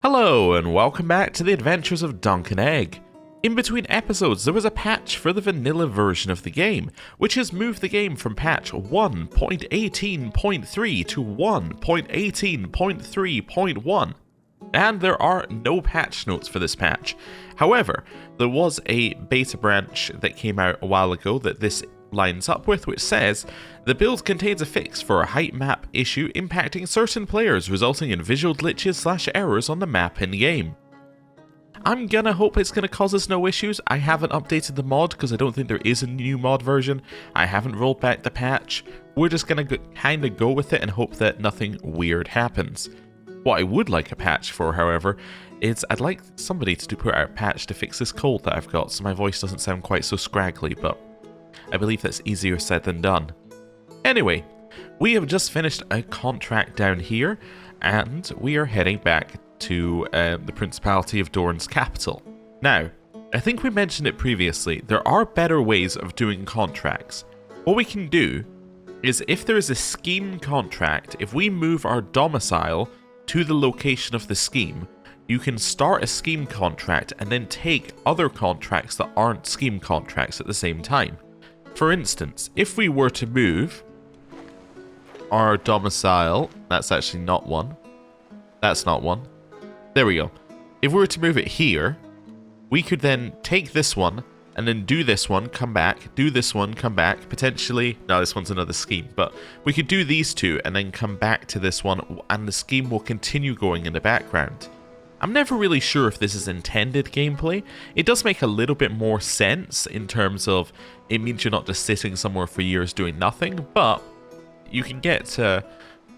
Hello and welcome back to the adventures of Duncan Egg. In between episodes there was a patch for the vanilla version of the game, which has moved the game from patch 1.18.3 to 1.18.3.1. And there are no patch notes for this patch. However, there was a beta branch that came out a while ago that this lines up with, which says, the build contains a fix for a height map issue impacting certain players, resulting in visual glitches / errors on the map in-game. I'm gonna hope it's gonna cause us no issues. I haven't updated the mod because I don't think there is a new mod version. I haven't rolled back the patch. We're just gonna kinda go with it and hope that nothing weird happens. What I would like a patch for, however, is I'd like somebody to put out a patch to fix this cold that I've got so my voice doesn't sound quite so scraggly, but I believe that's easier said than done. Anyway, we have just finished a contract down here, and we are heading back to the Principality of Dorne's capital. Now, I think we mentioned it previously, there are better ways of doing contracts. What we can do is, if there is a scheme contract, if we move our domicile to the location of the scheme, you can start a scheme contract and then take other contracts that aren't scheme contracts at the same time. For instance, if we were to move our domicile, that's actually not one. That's not one. There we go. If we were to move it here, we could then take this one and then do this one, come back, do this one, come back, potentially, no, this one's another scheme, but we could do these two and then come back to this one and the scheme will continue going in the background. I'm never really sure if this is intended gameplay. It does make a little bit more sense in terms of it means you're not just sitting somewhere for years doing nothing, but you can get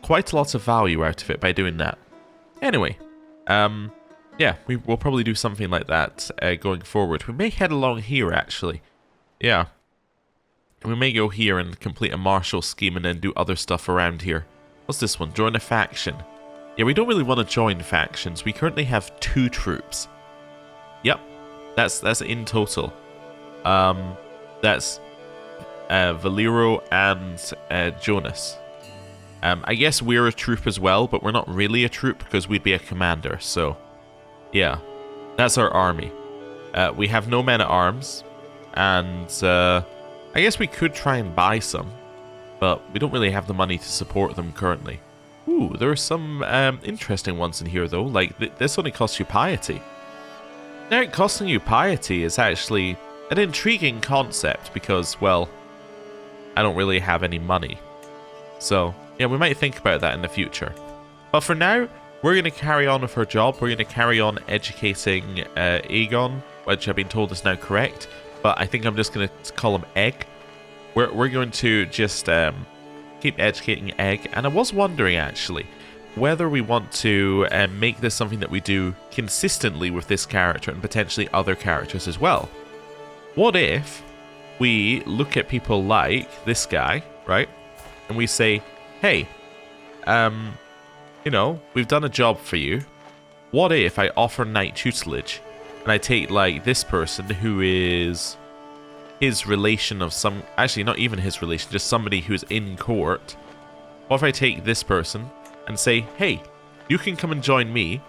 quite a lot of value out of it by doing that. Anyway, yeah, we'll probably do something like that going forward. We may head along here, actually. Yeah. We may go here and complete a martial scheme and then do other stuff around here. What's this one? Join a faction. Yeah, we don't really want to join factions. We currently have 2 troops. Yep, that's in total. That's Valero and Jonos. I guess we're a troop as well, but we're not really a troop because we'd be a commander. So, yeah, that's our army. We have no men at arms, and I guess we could try and buy some, but we don't really have the money to support them currently. Ooh, there are some interesting ones in here, though. Like, this only costs you piety. Now, it costing you piety is actually an intriguing concept because, well, I don't really have any money. So, yeah, we might think about that in the future. But for now, we're going to carry on with her job. We're going to carry on educating Aegon, which I've been told is now correct. But I think I'm just going to call him Egg. We're going to just keep educating Egg, and I was wondering actually whether we want to make this something that we do consistently with this character and potentially other characters as well. What if we look at people like this guy, right, and we say, hey, you know, we've done a job for you. What if I offer knight tutelage and I take like this person who is his relation of some, actually not even his relation, just somebody who's in court. What if I take this person and say, hey, you can come and join me,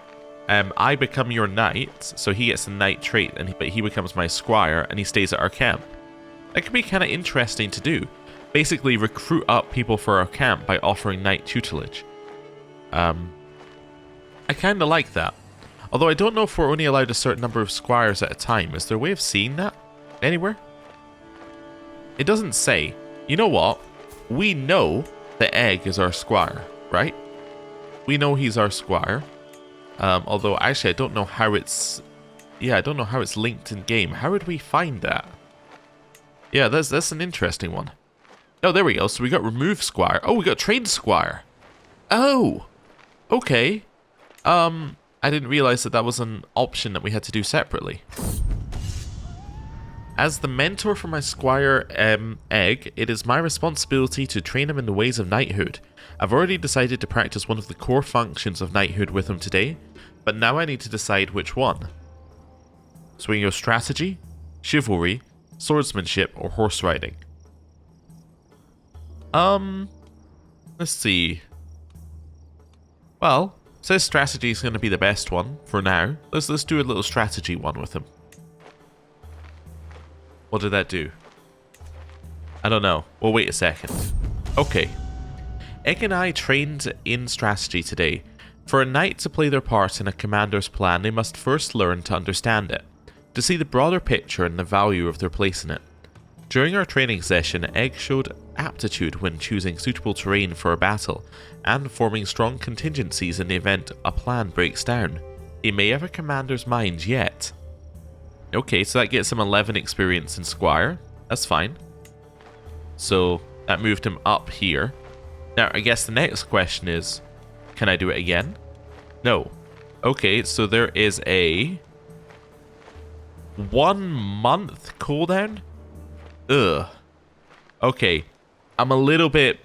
I become your knight, so he gets a knight trait, but he becomes my squire and he stays at our camp. That could be kind of interesting to do. Basically recruit up people for our camp by offering knight tutelage. I kind of like that. Although I don't know if we're only allowed a certain number of squires at a time. Is there a way of seeing that anywhere? It doesn't say. You know what? We know that Egg is our squire, right? We know he's our squire. Although, actually, I don't know how it's... Yeah, I don't know how it's linked in game. How would we find that? Yeah, that's an interesting one. Oh, there we go. So we got remove squire. Oh, we got trade squire. Oh! Okay. I didn't realize that was an option that we had to do separately. As the mentor for my squire, Egg, it is my responsibility to train him in the ways of knighthood. I've already decided to practice one of the core functions of knighthood with him today, but now I need to decide which one. So we can go strategy, chivalry, swordsmanship, or horse riding. Let's see. Well, Says strategy is going to be the best one for now. Let's do a little strategy one with him. What did that do? I don't know. We'll wait a second. Okay. Egg and I trained in strategy today. For a knight to play their part in a commander's plan, they must first learn to understand it, to see the broader picture and the value of their place in it. During our training session, Egg showed aptitude when choosing suitable terrain for a battle, and forming strong contingencies in the event a plan breaks down. He may have a commander's mind yet. Okay, so that gets him 11 experience in Squire. That's fine. So that moved him up here. Now, I guess the next question is, can I do it again? No. Okay, so there is a 1 month cooldown? Ugh. Okay, I'm a little bit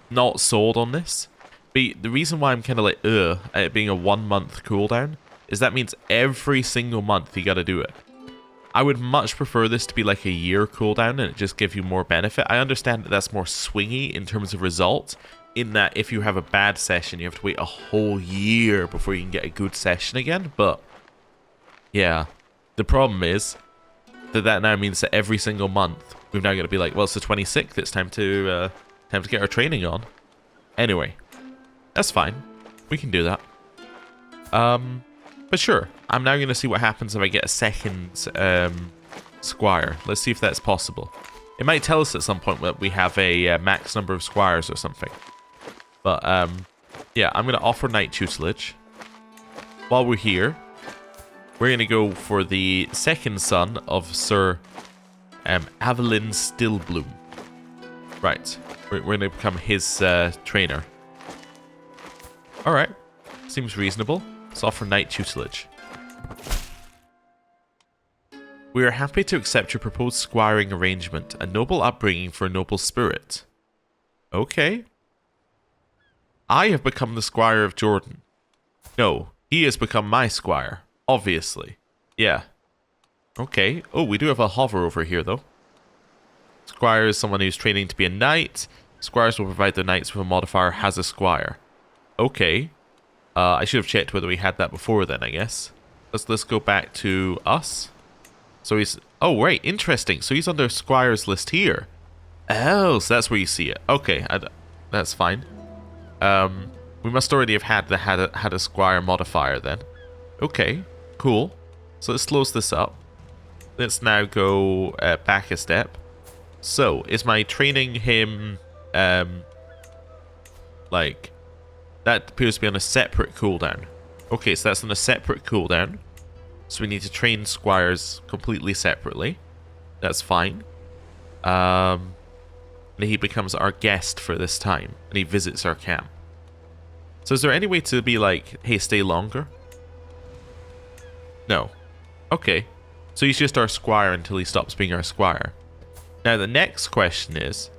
not sold on this. But the reason why I'm kind of like, ugh, at it being a 1 month cooldown, is that means every single month you gotta do it. I would much prefer this to be like a year cooldown and it just give you more benefit. I understand that that's more swingy in terms of result, in that if you have a bad session, you have to wait a whole year before you can get a good session again. But yeah, the problem is that now means that every single month we've now got to be like, well, it's the 26th, it's time to get our training on. Anyway, that's fine. We can do that. But sure, I'm now going to see what happens if I get a second Squire. Let's see if that's possible. It might tell us at some point that we have a max number of Squires or something. But, yeah, I'm going to offer Knight Tutelage. While we're here, we're going to go for the second son of Sir Avelyn Stillbloom. Right, we're going to become his trainer. Alright, seems reasonable. Let's offer Knight Tutelage. We are happy to accept your proposed squiring arrangement, a noble upbringing for a noble spirit. Okay. I have become the Squire of Jordan. No, he has become my Squire, obviously. Yeah. Okay. Oh, we do have a hover over here, though. Squire is someone who's training to be a knight. Squires will provide their knights with a modifier has a Squire. Okay. I should have checked whether we had that before then, I guess. Let's go back to us. So he's... Oh, right. Interesting. So he's on the Squires list here. Oh, so that's where you see it. Okay. That's fine. We must already have had a Squire modifier then. Okay. Cool. So let's close this up. Let's now go back a step. So, is my training him... like... That appears to be on a separate cooldown. Okay, so that's on a separate cooldown. So we need to train Squires completely separately. That's fine. And he becomes our guest for this time. And he visits our camp. So is there any way to be like, hey, stay longer? No. Okay. So he's just our Squire until he stops being our Squire. Now the next question is...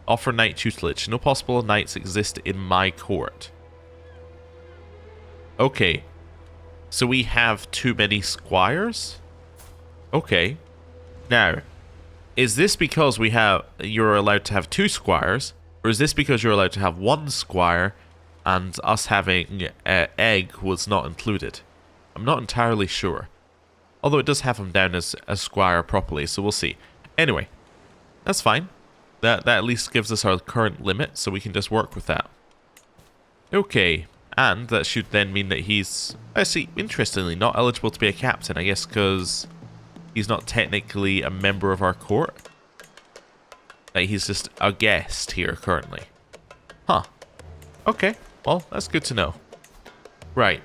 Offer Knight Tutelage. No possible knights exist in my court. Okay. So we have too many Squires? Okay. Now, is this because you're allowed to have 2 Squires? Or is this because you're allowed to have 1 Squire and us having Egg was not included? I'm not entirely sure. Although it does have him down as a Squire properly, so we'll see. Anyway, that's fine. That at least gives us our current limit, so we can just work with that. Okay, and that should then mean that he's, I see, interestingly, not eligible to be a captain, I guess because he's not technically a member of our court. Like, he's just a guest here currently. Huh. Okay, well, that's good to know. Right.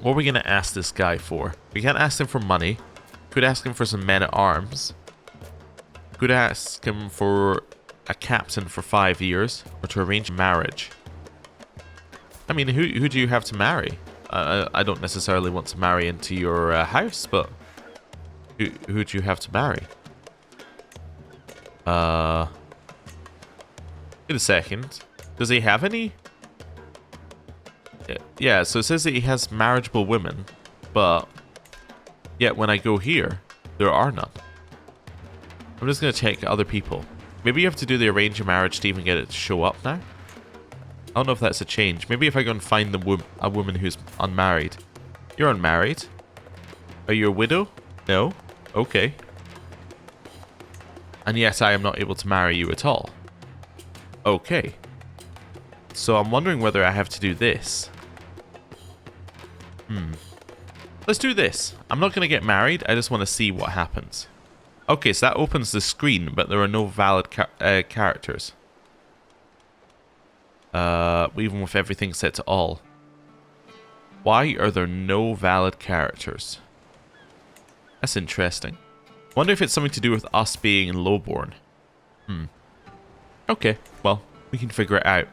What are we going to ask this guy for? We can't ask him for money. Could ask him for some men-at-arms. Could ask him for a captain for 5 years, or to arrange marriage. I mean, who do you have to marry? I don't necessarily want to marry into your house, but who do you have to marry? Wait a second. Does he have any? Yeah, so it says that he has marriageable women, but yet when I go here, there are none. I'm just going to check other people. Maybe you have to do the arrange a marriage to even get it to show up now? don't know if that's a change. Maybe if I go and find a woman who's unmarried. You're unmarried? Are you a widow? No? Okay. And yes, I am not able to marry you at all. Okay. So I'm wondering whether I have to do this. Let's do this. I'm not going to get married. I just want to see what happens. Okay, so that opens the screen, but there are no valid characters. Even with everything set to all. Why are there no valid characters? That's interesting. Wonder if it's something to do with us being lowborn. Okay, well, we can figure it out.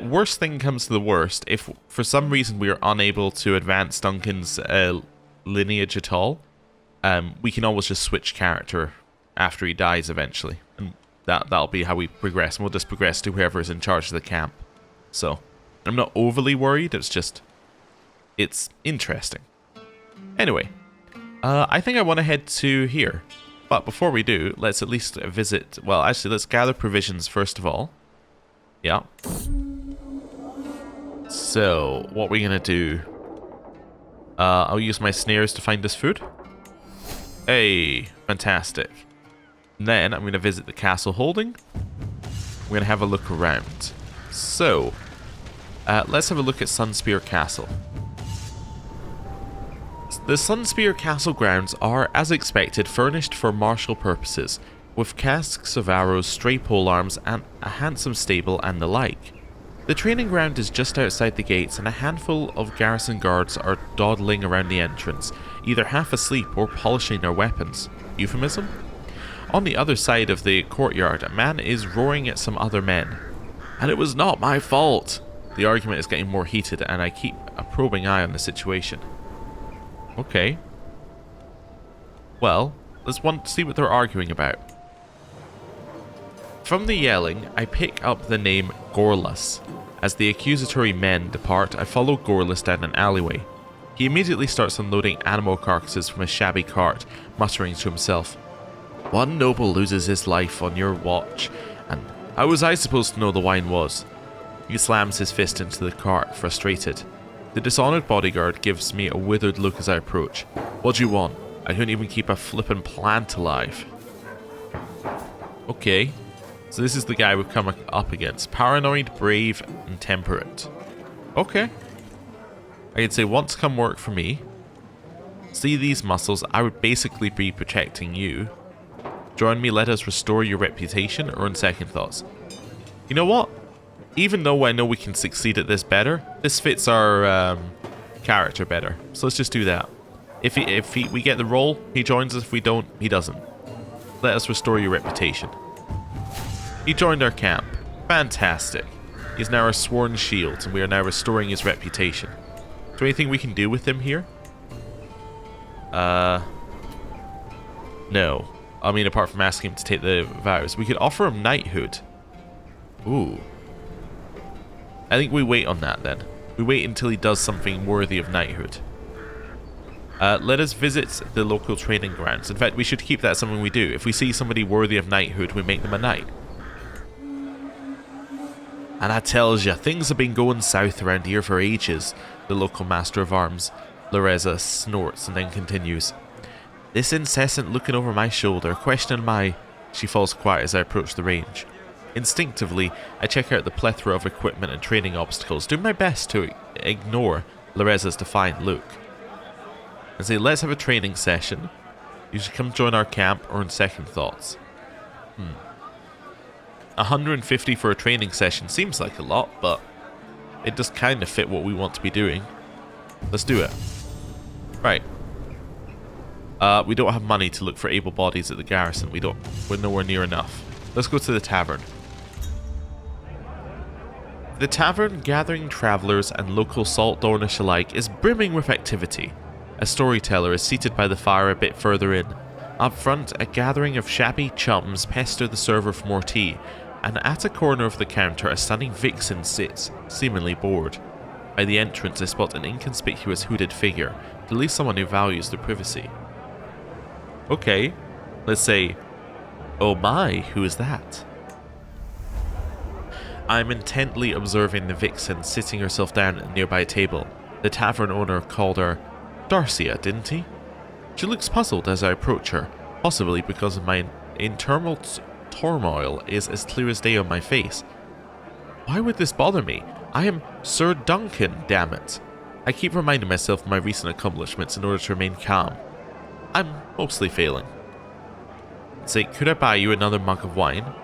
Worst thing comes to the worst, if for some reason we are unable to advance Duncan's lineage at all, we can always just switch character after he dies eventually. And that'll be how we progress. And we'll just progress to whoever's in charge of the camp. So, I'm not overly worried, it's interesting. Anyway, I think I want to head to here. But before we do, let's at least visit... Well, actually, let's gather provisions first of all. Yeah. So, what are we going to do? I'll use my snares to find us food. Hey, fantastic. Then, I'm going to visit the castle holding. We're going to have a look around. So, let's have a look at Sunspear Castle. The Sunspear Castle grounds are, as expected, furnished for martial purposes, with casks of arrows, stray polearms, and a handsome stable and the like. The training ground is just outside the gates, and a handful of garrison guards are dawdling around the entrance, either half asleep or polishing their weapons. Euphemism? On the other side of the courtyard, a man is roaring at some other men. And it was not my fault! The argument is getting more heated, and I keep a probing eye on the situation. Okay. Well, let's see what they're arguing about. From the yelling, I pick up the name Gorlas. As the accusatory men depart, I follow Gorlas down an alleyway. He immediately starts unloading animal carcasses from a shabby cart, muttering to himself, "One noble loses his life on your watch, and how was I supposed to know the wine was?" He slams his fist into the cart, frustrated. The dishonoured bodyguard gives me a withered look as I approach. "What do you want? I couldn't even keep a flippin' plant alive." Okay. So this is the guy we've come up against. Paranoid, brave, and temperate. Okay. I could say, want to come work for me. See these muscles, I would basically be protecting you. Join me, let us restore your reputation, or on second thoughts. You know what? Even though I know we can succeed at this better, this fits our character better. So let's just do that. If we get the role, he joins us. If we don't, he doesn't. Let us restore your reputation. He joined our camp. Fantastic. He is now our sworn shield, and we are now restoring his reputation. Is there anything we can do with him here? No. I mean, apart from asking him to take the vows. We could offer him knighthood. Ooh. I think we wait on that then. We wait until he does something worthy of knighthood. Let us visit the local training grounds. In fact, we should keep that something we do. If we see somebody worthy of knighthood, we make them a knight. And I tells ya, things have been going south around here for ages, the local master of arms, Loreza, snorts and then continues. This incessant looking over my shoulder, questioning my... She falls quiet as I approach the range. Instinctively, I check out the plethora of equipment and training obstacles, doing my best to ignore Loreza's defiant look. I say, let's have a training session. You should come join our camp, or on second thoughts. 150 for a training session seems like a lot, but it does kind of fit what we want to be doing. Let's do it. Right. We don't have money to look for able bodies at the garrison. We're nowhere near enough. Let's go to the tavern. The tavern, gathering travellers and local salt Dornish alike, is brimming with activity. A storyteller is seated by the fire a bit further in. Up front, a gathering of shabby chums pester the server for more tea, and at a corner of the counter a stunning vixen sits, seemingly bored. By the entrance I spot an inconspicuous hooded figure, at least someone who values their privacy. Okay, let's say, oh my, who is that? I'm intently observing the vixen sitting herself down at a nearby table. The tavern owner called her Darcia, didn't he? She looks puzzled as I approach her, possibly because of my internal turmoil is as clear as day on my face. Why would this bother me? I am Sir Duncan, damn it. I keep reminding myself of my recent accomplishments in order to remain calm. I'm mostly failing. Say, could I buy you another mug of wine?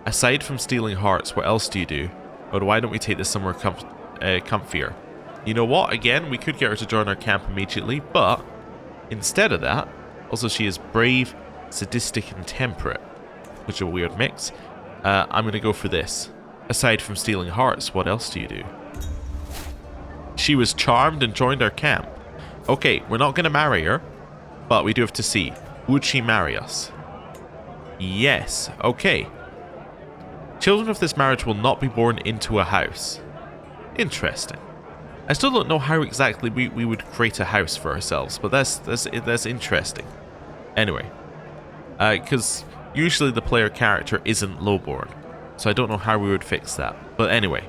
Aside from stealing hearts, what else do you do? Or why don't we take this somewhere comfier? You know what? Again, we could get her to join our camp immediately, but instead of that, also she is brave, sadistic, and temperate, which is a weird mix. I'm going to go for this. Aside from stealing hearts, what else do you do? She was charmed and joined our camp. Okay, we're not going to marry her, but we do have to see. Would she marry us? Yes. Okay. Children of this marriage will not be born into a house. Interesting. I still don't know how exactly we would create a house for ourselves, but that's interesting. Anyway, because usually the player character isn't lowborn, so I don't know how we would fix that. But anyway,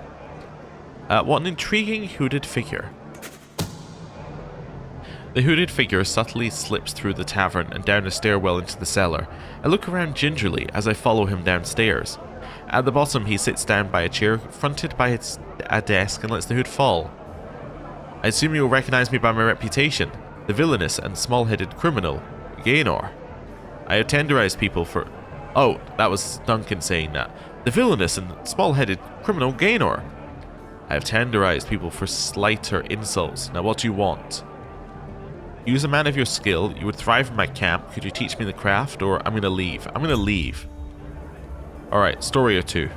what an intriguing hooded figure. The hooded figure subtly slips through the tavern and down a stairwell into the cellar. I look around gingerly as I follow him downstairs. At the bottom, he sits down by a chair, fronted by a desk, and lets the hood fall. I assume you'll recognize me by my reputation, the villainous and small-headed criminal, Gayor. I have tenderized people for... Oh, that was Duncan saying that. The villainous and small-headed criminal Gayor. I have tenderized people for slighter insults. Now what do you want? Use a man of your skill. You would thrive in my camp. Could you teach me the craft, or I'm going to leave? I'm going to leave. Alright, story or two.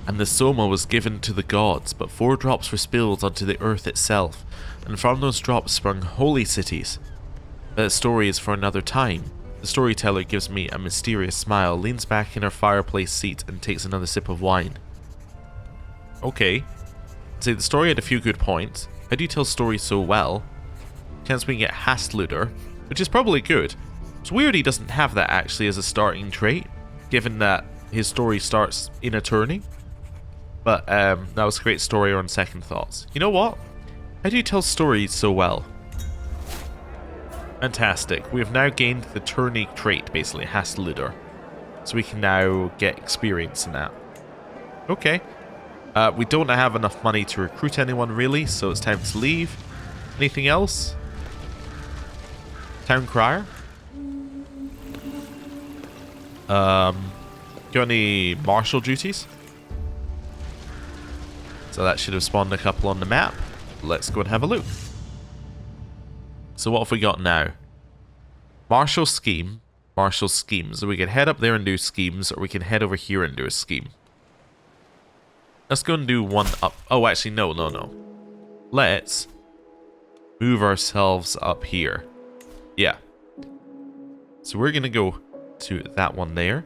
And the soma was given to the gods, but 4 drops were spilled onto the earth itself, and from those drops sprung holy cities. That story is for another time. The storyteller gives me a mysterious smile, leans back in her fireplace seat, and takes another sip of wine. Okay. See, the story had a few good points. How do you tell stories so well? Chance we can get Hastluder, which is probably good. It's weird he doesn't have that actually as a starting trait, given that his story starts in a tourney. But that was a great story on second thoughts. You know what? How do you tell stories so well? Fantastic. We have now gained the tourney trait, basically, Hastluder. So we can now get experience in that. Okay. We don't have enough money to recruit anyone, really, so it's time to leave. Anything else? Town Crier? Got any martial duties? So that should have spawned a couple on the map. Let's go and have a look. So what have we got now? Martial scheme. Martial schemes. So we can head up there and do schemes, or we can head over here and do a scheme. Let's go and do one up. Oh, actually, no. Let's move ourselves up here. Yeah. So we're going to go to that one there.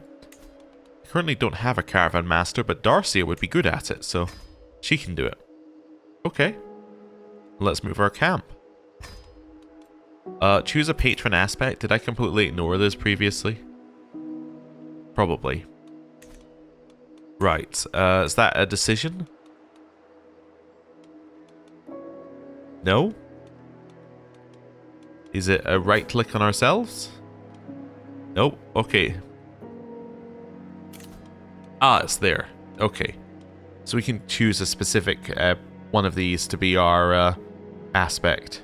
I currently don't have a caravan master, but Darcia would be good at it, so she can do it. Okay. Let's move our camp. Choose a patron aspect. Did I completely ignore this previously? Probably. Right. Is that a decision? No? Is it a right click on ourselves? Nope. Okay. Ah, it's there. Okay. So we can choose a specific one of these to be our aspect.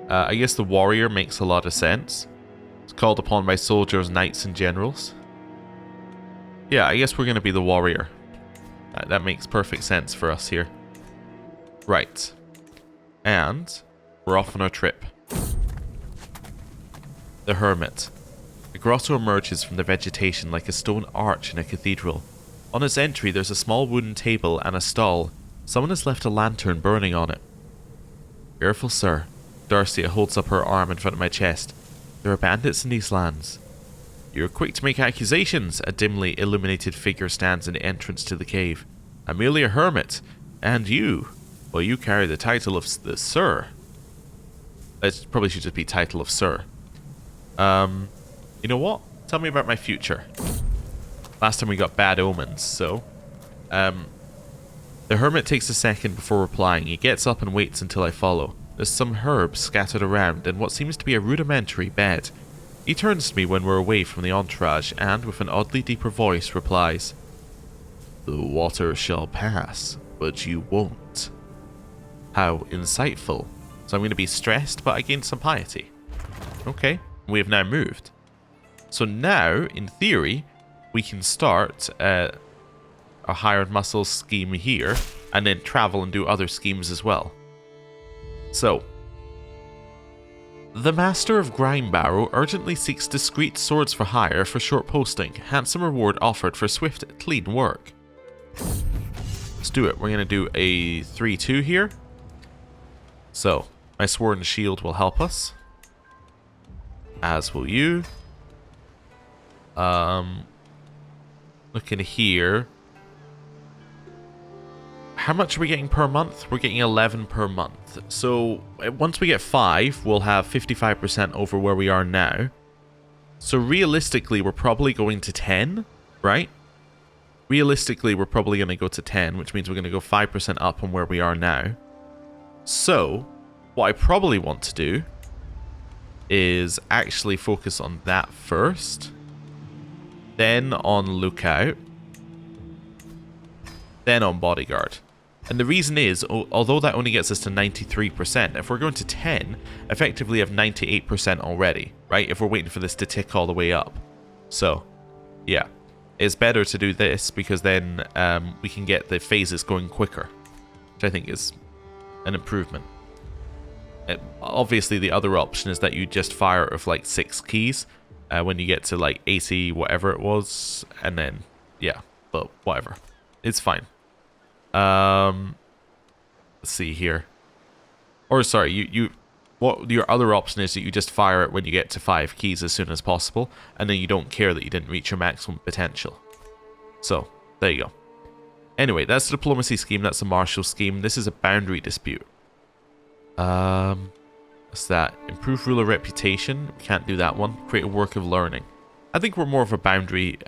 I guess the warrior makes a lot of sense. It's called upon by soldiers, knights, and generals. Yeah, I guess we're going to be the warrior. That makes perfect sense for us here. Right. And we're off on our trip. The Hermit. A grotto emerges from the vegetation like a stone arch in a cathedral. On its entry there's a small wooden table and a stall. Someone has left a lantern burning on it. Careful, sir. Darcia holds up her arm in front of my chest. There are bandits in these lands. You're quick to make accusations. A dimly illuminated figure stands in the entrance to the cave. I'm merely a hermit. And you? Well, you carry the title of the Sir. It probably should just be title of Sir. You know what? Tell me about my future. Last time we got bad omens, so... The hermit takes a second before replying. He gets up and waits until I follow. There's some herbs scattered around and what seems to be a rudimentary bed. He turns to me when we're away from the entourage and, with an oddly deeper voice, replies, "The water shall pass, but you won't." How insightful. So I'm going to be stressed, but I gained some piety. Okay, we have now moved. So now, in theory, we can start a hired muscle scheme here, and then travel and do other schemes as well. So, the Master of Grimebarrow urgently seeks discreet swords for hire for short posting. Handsome reward offered for swift, clean work. Let's do it. We're going to do a 3-2 here. So, my sword and shield will help us. As will you. Looking here. How much are we getting per month? We're getting 11 per month. So once we get 5, we'll have 55% over where we are now. So realistically, we're probably going to 10, right? Realistically, we're probably going to go to 10, which means we're going to go 5% up on where we are now. So what I probably want to do is actually focus on that first. Then on lookout. Then on bodyguard. And the reason is, although that only gets us to 93%, if we're going to 10, effectively have 98% already, right? If we're waiting for this to tick all the way up. So, yeah. It's better to do this because then we can get the phases going quicker. Which I think is an improvement. Obviously, the other option is that you just fire it with like 6 keys when you get to like 80, whatever it was. And then, yeah, but whatever. It's fine. Let's see here. Or sorry, what your other option is that you just fire it when you get to 5 keys as soon as possible, and then you don't care that you didn't reach your maximum potential. So, there you go. Anyway, that's the diplomacy scheme, that's the martial scheme. This is a boundary dispute. What's that? Improve ruler reputation. We can't do that one. Create a work of learning. I think we're more of a boundary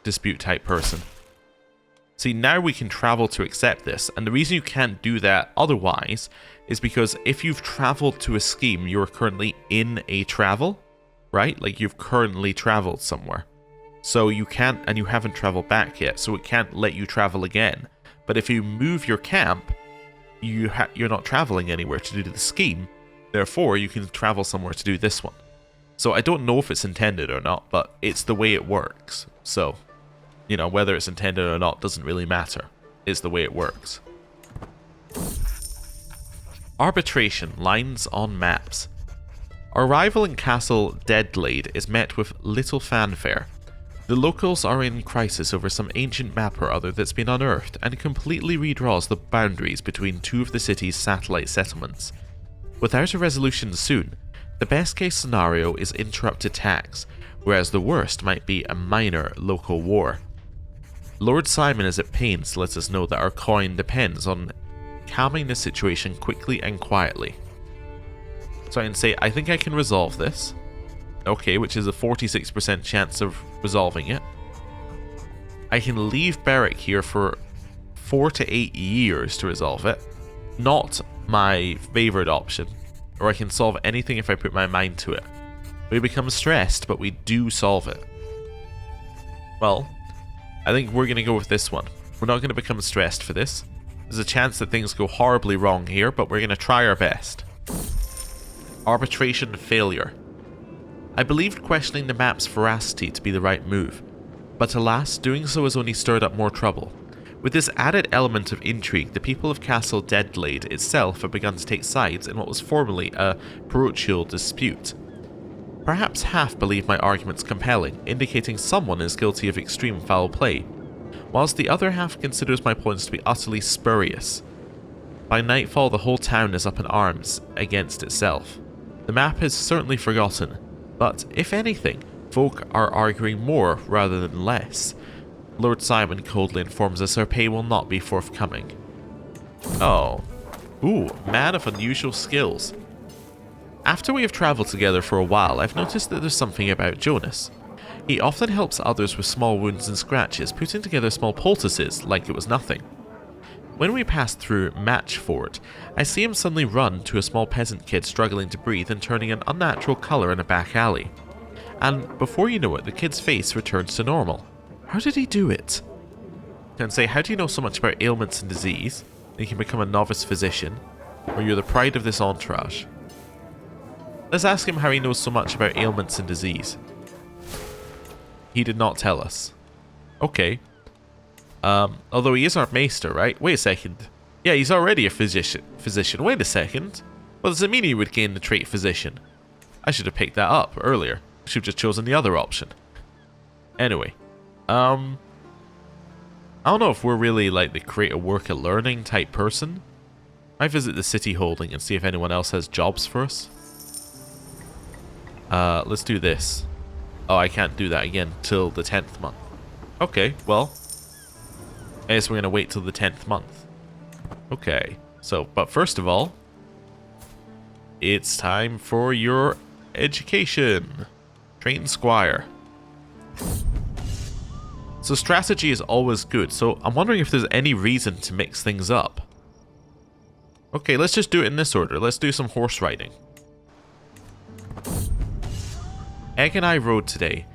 dispute type person. See, now we can travel to accept this, and the reason you can't do that otherwise is because if you've traveled to a scheme, you're currently in a travel, right? Like you've currently traveled somewhere. So you can't, and you haven't traveled back yet, so it can't let you travel again. But if you move your camp, you're not traveling anywhere to do the scheme, therefore you can travel somewhere to do this one. So I don't know if it's intended or not, but it's the way it works, so... You know, whether it's intended or not doesn't really matter. It's the way it works. Arbitration. Lines on maps. Our arrival in Castle Deadglade is met with little fanfare. The locals are in crisis over some ancient map or other that's been unearthed and completely redraws the boundaries between 2 of the city's satellite settlements. Without a resolution soon, the best case scenario is interrupted tax, whereas the worst might be a minor local war. Lord Simon is at pains to let us know that our coin depends on calming the situation quickly and quietly. So I can say, I think I can resolve this. Okay, which is a 46% chance of resolving it. I can leave Berwick here for 4 to 8 years to resolve it. Not my favoured option. Or I can solve anything if I put my mind to it. We become stressed, but we do solve it. Well... I think we're going to go with this one. We're not going to become stressed for this. There's a chance that things go horribly wrong here, but we're going to try our best. Arbitration failure. I believed questioning the map's veracity to be the right move, but alas, doing so has only stirred up more trouble. With this added element of intrigue, the people of Castle Deadglade itself have begun to take sides in what was formerly a parochial dispute. Perhaps half believe my arguments compelling, indicating someone is guilty of extreme foul play, whilst the other half considers my points to be utterly spurious. By nightfall, the whole town is up in arms against itself. The map is certainly forgotten, but if anything, folk are arguing more rather than less. Lord Simon coldly informs us our pay will not be forthcoming. Oh. Ooh, man of unusual skills. After we have travelled together for a while, I've noticed that there's something about Jonos. He often helps others with small wounds and scratches, putting together small poultices like it was nothing. When we pass through Matchford, I see him suddenly run to a small peasant kid struggling to breathe and turning an unnatural colour in a back alley. And before you know it, the kid's face returns to normal. How did he do it? And say, how do you know so much about ailments and disease? And you can become a novice physician, or you're the pride of this entourage. Let's ask him how he knows so much about ailments and disease. He did not tell us. Okay. Although he is our maester, right? Wait a second. Yeah, he's already a physician. Wait a second. Well, does it mean he would gain the trait physician? I should have picked that up earlier. I should have just chosen the other option. Anyway. I don't know if we're really like the create a work a learning type person. I visit the city holding and see if anyone else has jobs for us. Let's do this. Oh, I can't do that again till the 10th month. Okay, well. I guess we're going to wait till the 10th month. Okay, so, but first of all, it's time for your education. Train Squire. So strategy is always good, so I'm wondering if there's any reason to mix things up. Okay, let's just do it in this order. Let's do some horse riding. Egg and I rode today.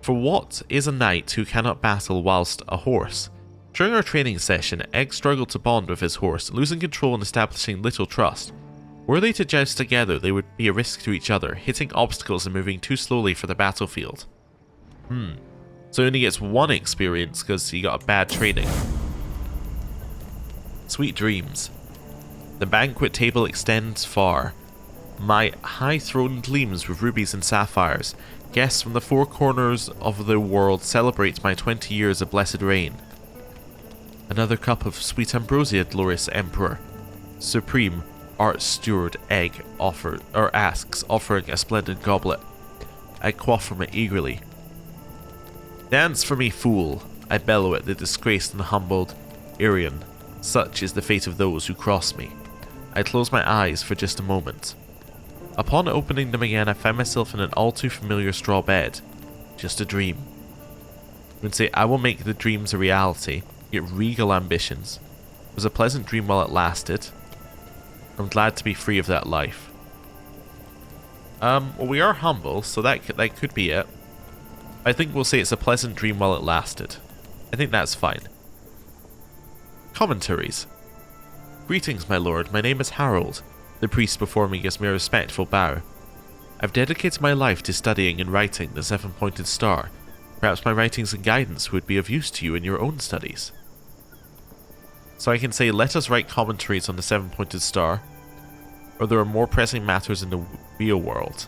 For what is a knight who cannot battle whilst a horse? During our training session, Egg struggled to bond with his horse, losing control and establishing little trust. Were they to joust together, they would be a risk to each other, hitting obstacles and moving too slowly for the battlefield. So he only gets one experience because he got a bad training. Sweet dreams. The banquet table extends far. My high throne gleams with rubies and sapphires. Guests from the four corners of the world celebrate my 20 years of blessed reign. Another cup of sweet ambrosia, glorious emperor. Supreme art steward Egg asks, offering a splendid goblet. I quaff from it eagerly. Dance for me, fool! I bellow at the disgraced and humbled Irian. Such is the fate of those who cross me. I close my eyes for just a moment. Upon opening them again, I find myself in an all too familiar straw bed. Just a dream. I would say I will make the dreams a reality, get regal ambitions. It was a pleasant dream while it lasted. I'm glad to be free of that life. Well, we are humble, so that could be it. I think we'll say it's a pleasant dream while it lasted. I think that's fine. Commentaries. Greetings, my lord. My name is Harrold. The priest before me gives me a respectful bow. I've dedicated my life to studying and writing the seven-pointed star. Perhaps my writings and guidance would be of use to you in your own studies. So I can say, let us write commentaries on the seven-pointed star, or there are more pressing matters in the real world.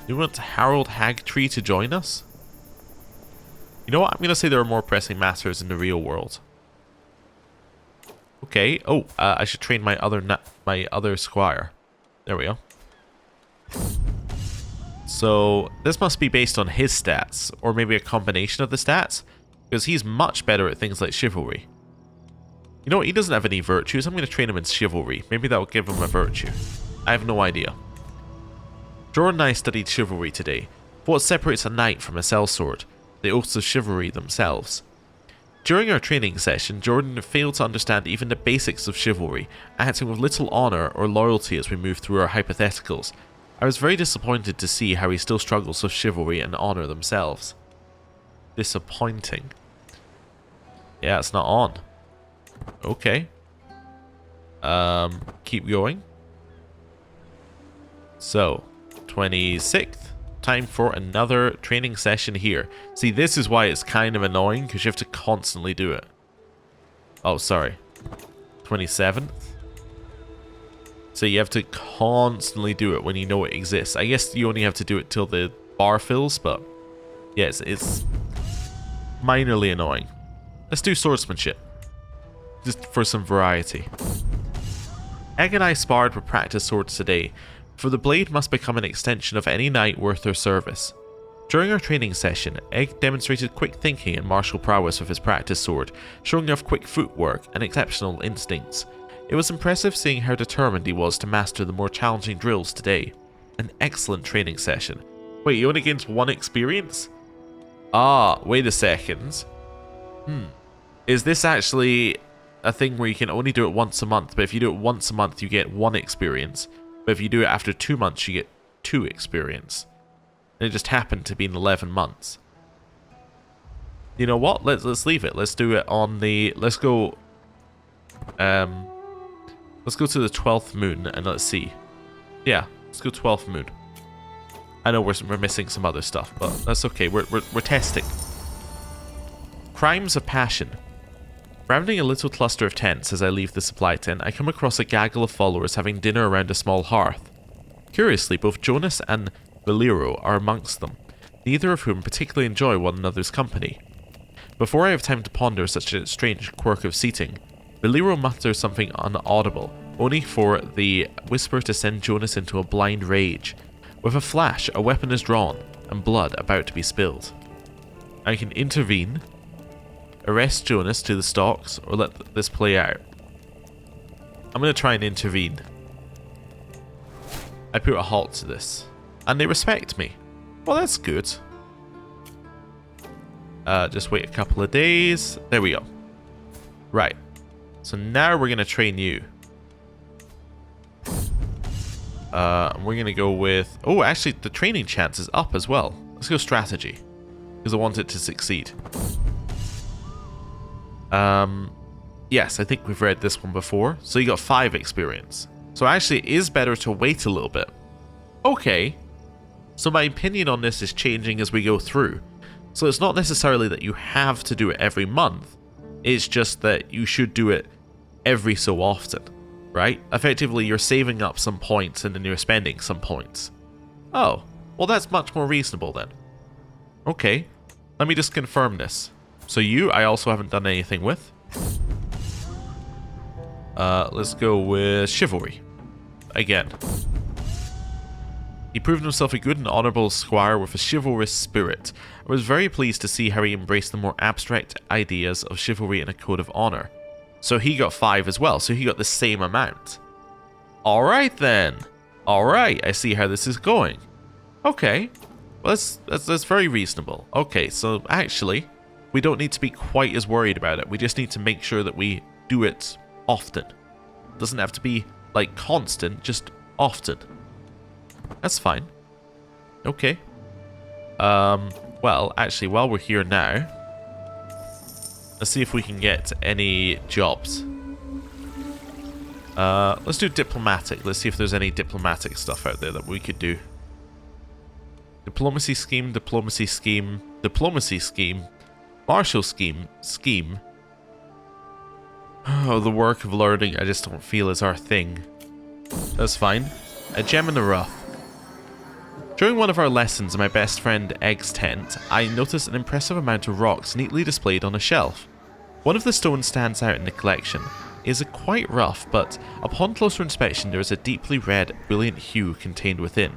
You want Harrold Hagtree to join us? You know what? I'm going to say there are more pressing matters in the real world. Okay. Oh, I should train my other squire. There we go. So this must be based on his stats, or maybe a combination of the stats, because he's much better at things like chivalry. You know what? He doesn't have any virtues. I'm going to train him in chivalry. Maybe that will give him a virtue. I have no idea. Jordan and I studied chivalry today. What separates a knight from a sellsword? The oaths of chivalry themselves. During our training session, Jordan failed to understand even the basics of chivalry, acting with little honour or loyalty as we moved through our hypotheticals. I was very disappointed to see how he still struggles with chivalry and honour themselves. Disappointing. Yeah, it's not on. Okay. Keep going. So, 26th. Time for another training session here. See, this is why it's kind of annoying, because you have to constantly do it. Oh, sorry. 27th. So you have to constantly do it when you know it exists. I guess you only have to do it till the bar fills, but yes, it's minorly annoying. Let's do swordsmanship. Just for some variety. Egg and I sparred with practice swords today, for the blade must become an extension of any knight worth their service. During our training session, Egg demonstrated quick thinking and martial prowess with his practice sword, showing off quick footwork and exceptional instincts. It was impressive seeing how determined he was to master the more challenging drills today. An excellent training session. Wait, you only gains 1 experience? Ah, wait a second. Is this actually a thing where you can only do it once a month, but if you do it once a month, you get 1 experience, but if you do it after 2 months, you get 2 experience. And it just happened to be in 11 months. You know what? Let's leave it. Let's do it on the... Let's go to the 12th moon and let's see. Yeah, let's go 12th moon. I know we're missing some other stuff, but that's okay. We're testing. Crimes of passion. Rounding a little cluster of tents as I leave the supply tent, I come across a gaggle of followers having dinner around a small hearth. Curiously, both Jonos and Gayor are amongst them, neither of whom particularly enjoy one another's company. Before I have time to ponder such a strange quirk of seating, Gayor mutters something inaudible, only for the whisper to send Jonos into a blind rage. With a flash, a weapon is drawn, and blood about to be spilled. I can intervene, arrest Jonos to the stocks, or let this play out. I'm going to try and intervene. I put a halt to this. And they respect me. Well, that's good. Just wait a couple of days. There we go. Right. So now we're going to train you. We're going to go with... Oh, actually, the training chance is up as well. Let's go strategy. Because I want it to succeed. Yes, I think we've read this one before. So you got 5 experience. So actually, it is better to wait a little bit. Okay. So my opinion on this is changing as we go through. So it's not necessarily that you have to do it every month. It's just that you should do it every so often, right? Effectively, you're saving up some points and then you're spending some points. Oh, well that's much more reasonable then. Okay, let me just confirm this. So you, I also haven't done anything with. Let's go with chivalry. Again. He proved himself a good and honourable squire with a chivalrous spirit. I was very pleased to see how he embraced the more abstract ideas of chivalry and a code of honour. So he got 5 as well, so he got the same amount. Alright then. Alright, I see how this is going. Okay. Well, that's very reasonable. Okay, so actually, we don't need to be quite as worried about it. We just need to make sure that we do it often. It doesn't have to be, like, constant, just often. That's fine. Okay. Well, actually, while we're here now, let's see if we can get any jobs. Let's do diplomatic. Let's see if there's any diplomatic stuff out there that we could do. Diplomacy scheme, diplomacy scheme, diplomacy scheme, martial scheme, scheme. Oh, the work of learning I just don't feel is our thing. That's fine. A gem in the rough. During one of our lessons in my best friend Egg's tent, I noticed an impressive amount of rocks neatly displayed on a shelf. One of the stones stands out in the collection. It is quite rough, but upon closer inspection there is a deeply red, brilliant hue contained within.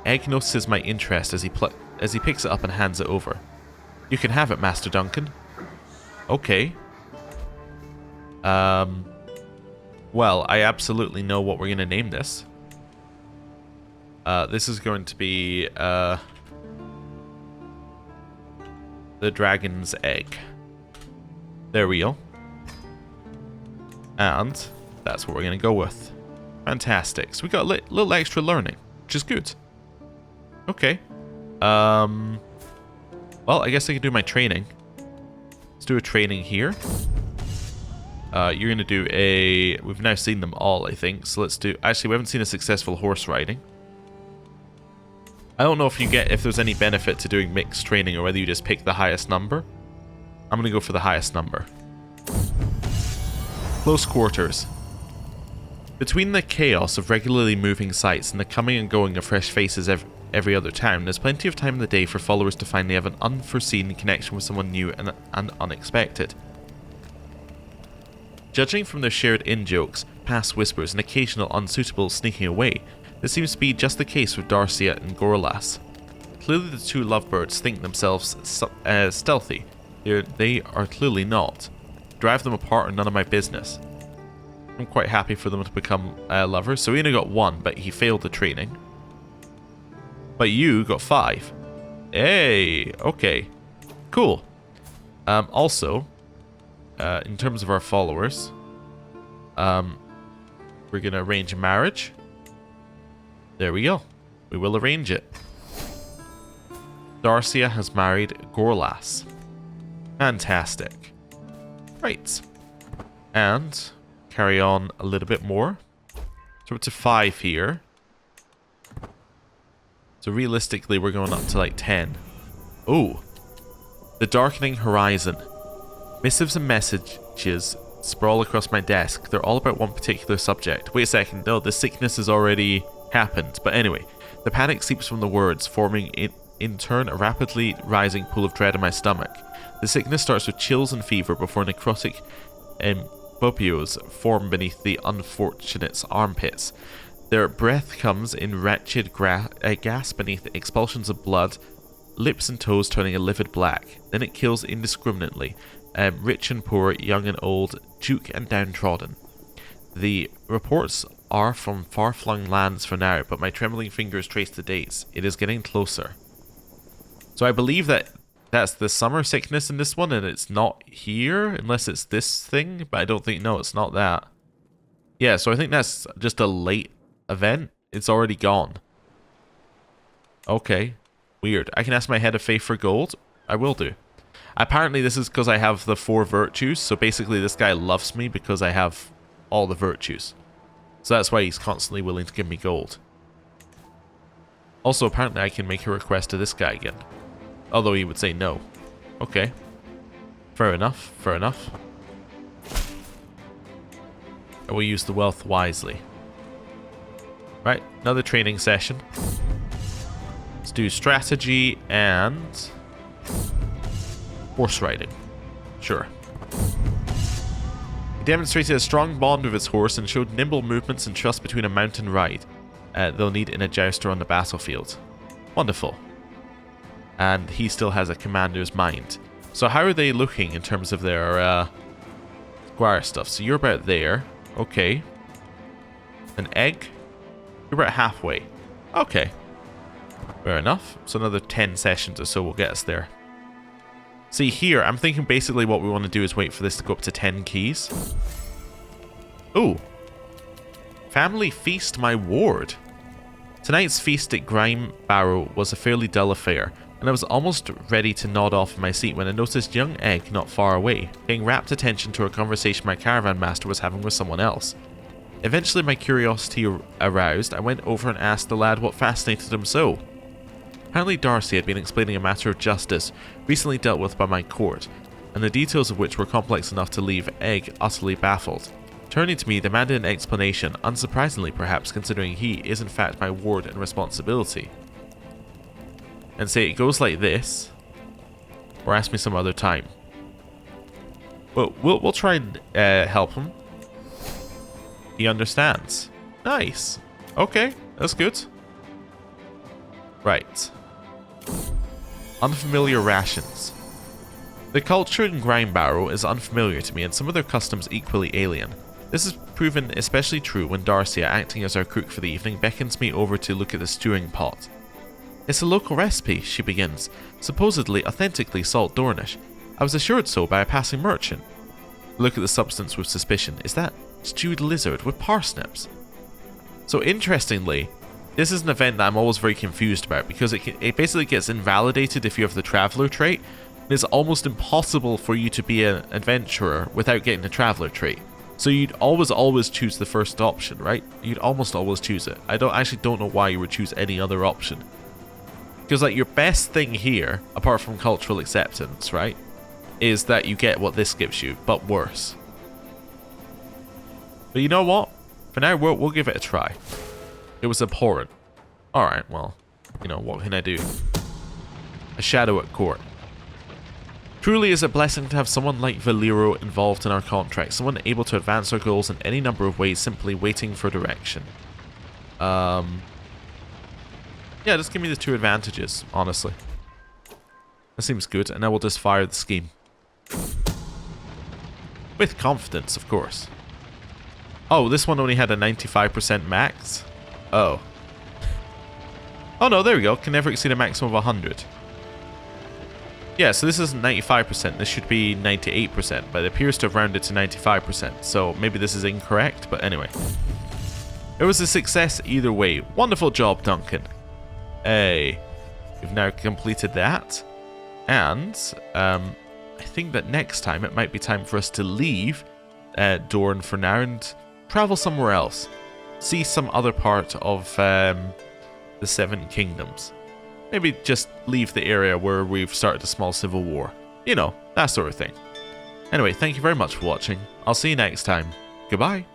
Egg notices my interest as he picks it up and hands it over. You can have it, Master Duncan. Okay. Well, I absolutely know what we're going to name this. This is going to be, the dragon's egg. There we go. And that's what we're going to go with. Fantastic. So we got a little extra learning, which is good. Okay. Well, I guess I can do my training. Let's do a training here. You're going to do a... We've now seen them all, I think. So let's do... Actually, we haven't seen a successful horse riding. I don't know if there's any benefit to doing mixed training or whether you just pick the highest number. I'm going to go for the highest number. Close quarters. Between the chaos of regularly moving sights and the coming and going of fresh faces every other town, there's plenty of time in the day for followers to find they have an unforeseen connection with someone new and unexpected. Judging from their shared in-jokes, past whispers, and occasional unsuitable sneaking away, this seems to be just the case with Darcia and Gorlas. Clearly the two lovebirds think themselves stealthy. They are clearly not. Drive them apart are none of my business. I'm quite happy for them to become lovers. So he only got 1, but he failed the training. But you got 5. Hey, okay. Cool. Also, in terms of our followers, we're going to arrange a marriage. There we go. We will arrange it. Darcia has married Gorlas. Fantastic. Right. And carry on a little bit more. So we're to 5 here. So realistically, we're going up to like 10. Oh. The darkening horizon. Missives and messages sprawl across my desk. They're all about one particular subject. Wait a second. No, the sickness has already happened. But anyway, the panic seeps from the words, forming in turn a rapidly rising pool of dread in my stomach. The sickness starts with chills and fever before necrotic bubios form beneath the unfortunate's armpits. Their breath comes in wretched gas beneath expulsions of blood, lips and toes turning a livid black. Then it kills indiscriminately, rich and poor, young and old, duke and downtrodden. The reports are from far-flung lands for now, but my trembling fingers trace the dates. It is getting closer. So I believe that's the summer sickness in this one, and it's not here, unless it's this thing, but I don't think, no, it's not that. Yeah, so I think that's just a late event. It's already gone. Okay. Weird. I can ask my head of faith for gold. I will do. Apparently this is because I have the 4 virtues, so basically this guy loves me because I have all the virtues. So that's why he's constantly willing to give me gold. Also, apparently I can make a request to this guy again. Although he would say no. Okay. Fair enough. Fair enough. I will use the wealth wisely. Right, another training session. Let's do strategy and horse riding. Sure. He demonstrated a strong bond with his horse and showed nimble movements and trust between a mountain ride they'll need in a jouster on the battlefield. Wonderful. And he still has a commander's mind. So how are they looking in terms of their squire stuff? So you're about there. Okay. An egg? You're about halfway. Okay. Fair enough. So another 10 sessions or so will get us there. See here, I'm thinking basically what we want to do is wait for this to go up to 10 keys. Ooh. Family feast, my ward. Tonight's feast at Grimebarrow was a fairly dull affair, and I was almost ready to nod off in my seat when I noticed young Egg not far away, paying rapt attention to a conversation my caravan master was having with someone else. Eventually my curiosity aroused, I went over and asked the lad what fascinated him so. Apparently Darcia had been explaining a matter of justice recently dealt with by my court, and the details of which were complex enough to leave Egg utterly baffled. Turning to me, demanded an explanation, unsurprisingly perhaps considering he is in fact my ward and responsibility. And say it goes like this, or ask me some other time. Well, we'll try and help him. He understands. Nice. Okay, that's good. Right. Unfamiliar rations. The culture in Grimebarrow is unfamiliar to me and some of their customs equally alien. This is proven especially true when Darcia, acting as our cook for the evening, beckons me over to look at the stewing pot. It's a local recipe, she begins, supposedly authentically salt Dornish. I was assured so by a passing merchant. Look at the substance with suspicion. Is that stewed lizard with parsnips? So interestingly, this is an event that I'm always very confused about because it basically gets invalidated if you have the traveller trait. It's almost impossible for you to be an adventurer without getting the traveller trait. So you'd always choose the first option, right? You'd almost always choose it. I actually don't know why you would choose any other option. Because like your best thing here, apart from cultural acceptance, right, is that you get what this gives you, but worse. But you know what? For now, we'll give it a try. It was abhorrent. Alright, well, you know, what can I do? A shadow at court. Truly is a blessing to have someone like Valero involved in our contract, someone able to advance our goals in any number of ways, simply waiting for direction. Yeah, just give me the 2 advantages, honestly. That seems good, and I will just fire the scheme. With confidence, of course. Oh, this one only had a 95% max? Oh. Oh no, there we go. Can never exceed a maximum of 100. Yeah, so this isn't 95%. This should be 98%, but it appears to have rounded to 95%. So maybe this is incorrect, but anyway. It was a success either way. Wonderful job, Duncan. Hey, we've now completed that. And I think that next time it might be time for us to leave Dorne for now and travel somewhere else. See some other part of the Seven Kingdoms. Maybe just leave the area where we've started a small civil war. You know, that sort of thing. Anyway, thank you very much for watching. I'll see you next time. Goodbye.